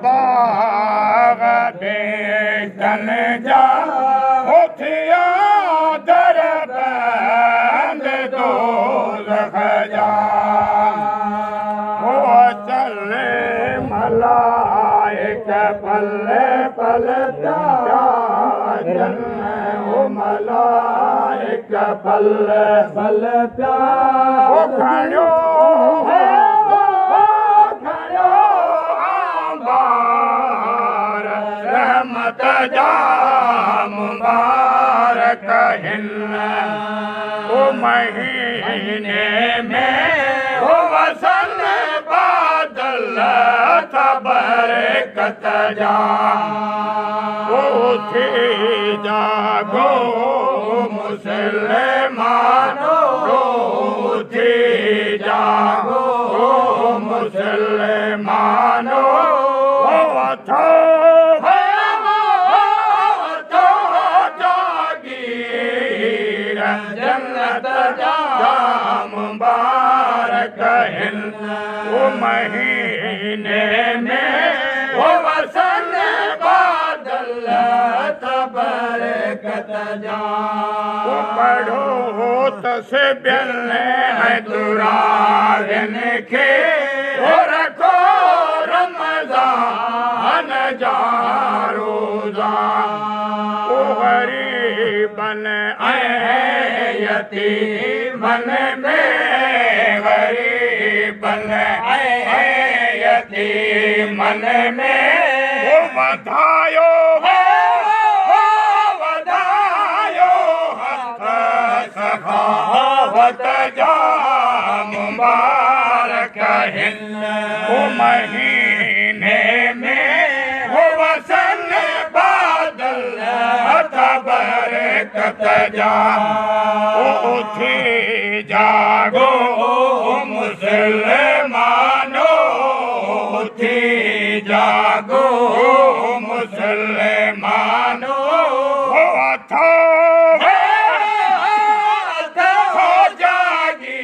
बाग बेचन जा उथिया दर बंद दोज़ख जा ओ चले मलाइक पले पले प्यार ओ मलाइक पले पले प्यार ओ खड़ो मुबारक हिन ओ महीने में ओ वसन बादल बरकत जा उठी जागो मुसलमानो उठी जागो मुसलमानो अथो जन्नत जा मुबारक हिन ओ महीने में ओ वसन बादल बरकत जा ओ पढ़ो तस्बीह है दुरागन के ओ रखो रमजान जा रोजा ओ गरीबन यतीमन में गरीबन यतीमन में वो वधायो हथ सखावत जा मुबारक हिन वो महीने में वो वसन बादल बरकत जा उठी जागो मुसलमानो उठी जागो मुसलमानो अथो जागी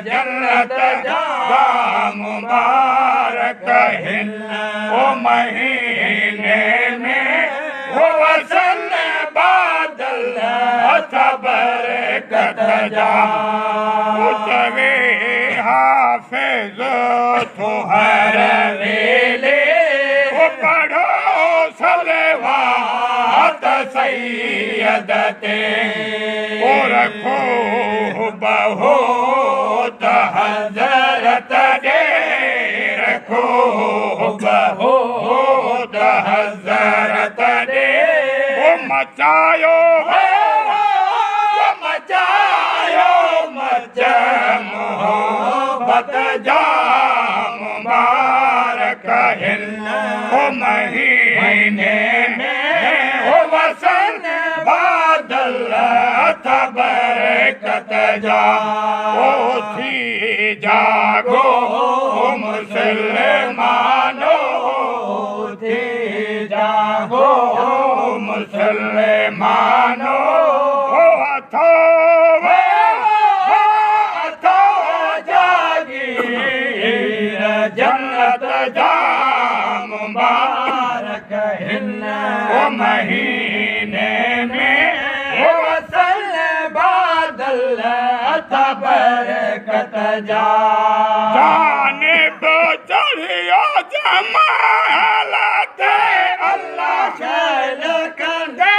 जन्नत जा मुबारक हिन ओ महीने में ओ वसन बादल बरकत जा उतवे हाफिज तो हर वेले ओ पढ़ो सलवात सैयद ते ओ रखो बहुत हज़रत दे रखो बहुत हज़रत दे ओ मचायो मोहब्बत जा मुबारक हिन ओ महीने में ओ वसन बादल बरकत जा उठी जागो मुसलमानो उठी जागो मुसलमानो अथो जन्नत जा मुबारक हिन ओ महीने में ओ वसन बादल बरकत जा जानिब चढ़ियो जमालत अल्लाह शैल कंदे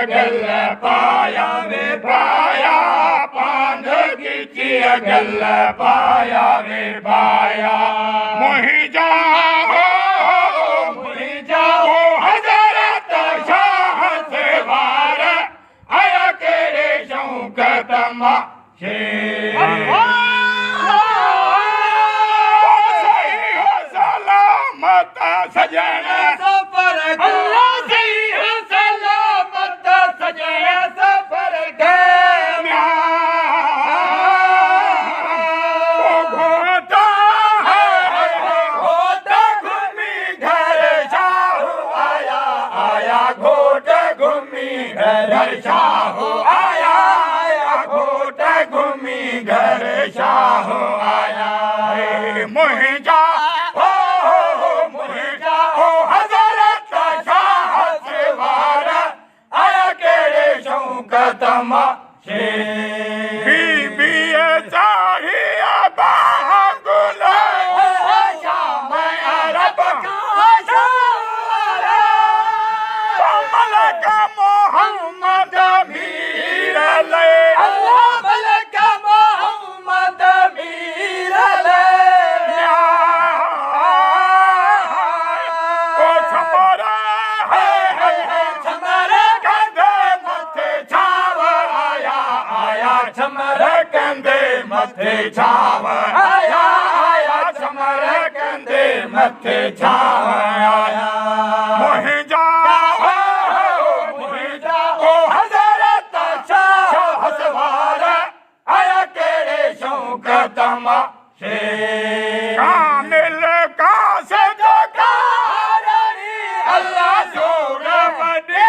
गल पाया वे पाया पांध गिची गल पाया वे पाया मोहि जाओ हज़रत शाह से वार आया केरे शौकत माशे सही हो सलामत सजण सफ़र अल्लाह सही सलामत सजण सफ़र घर शाह आया घोट घूमी घर शाह आया मुंहिंजा हो मुंहिंजा हो हज़रत शाह सवार आया कहिड़े शौक़ तमाशे बीबीअ चाहिया बांगुल शाम अरब मोहम्मद मीर ले अल्लाह मलक मोहम्मद मीर ले ओ छमरा है छमर कंधे मथे छाव आया छमर कंधे मथे छाव आया छमर कंधे मथे छाव आया मुंहिंजा तमाशे कामिल कासिद कारी अल्लाह जोर वॾी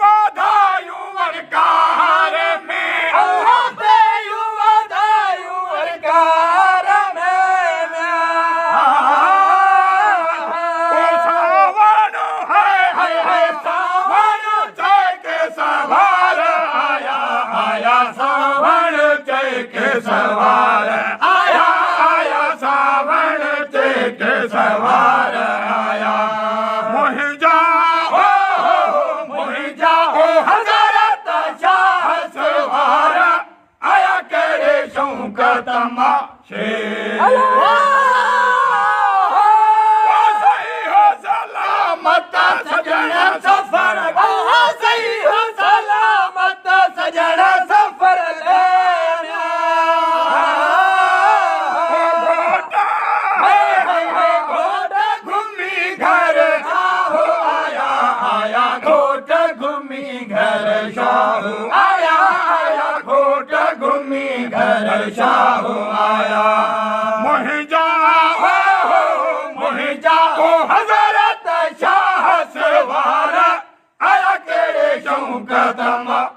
वाधायूं वरकार में अल्लाह बेयूं वाधायूं वरकार में ओ सावन है सावन के सवार सावण के सवार आया सावण के सवार आया मुंहिंजा हो हज़रत शाह सवार आया कहिड़े शौक़ तमाशे सही हो सलामत सजण सफ़र सही हो सलामत सजण सफ़र घर शाह आया मुंहिंजा हो हज़रत शाह सवार आया कहिड़े शौक़ तमाशे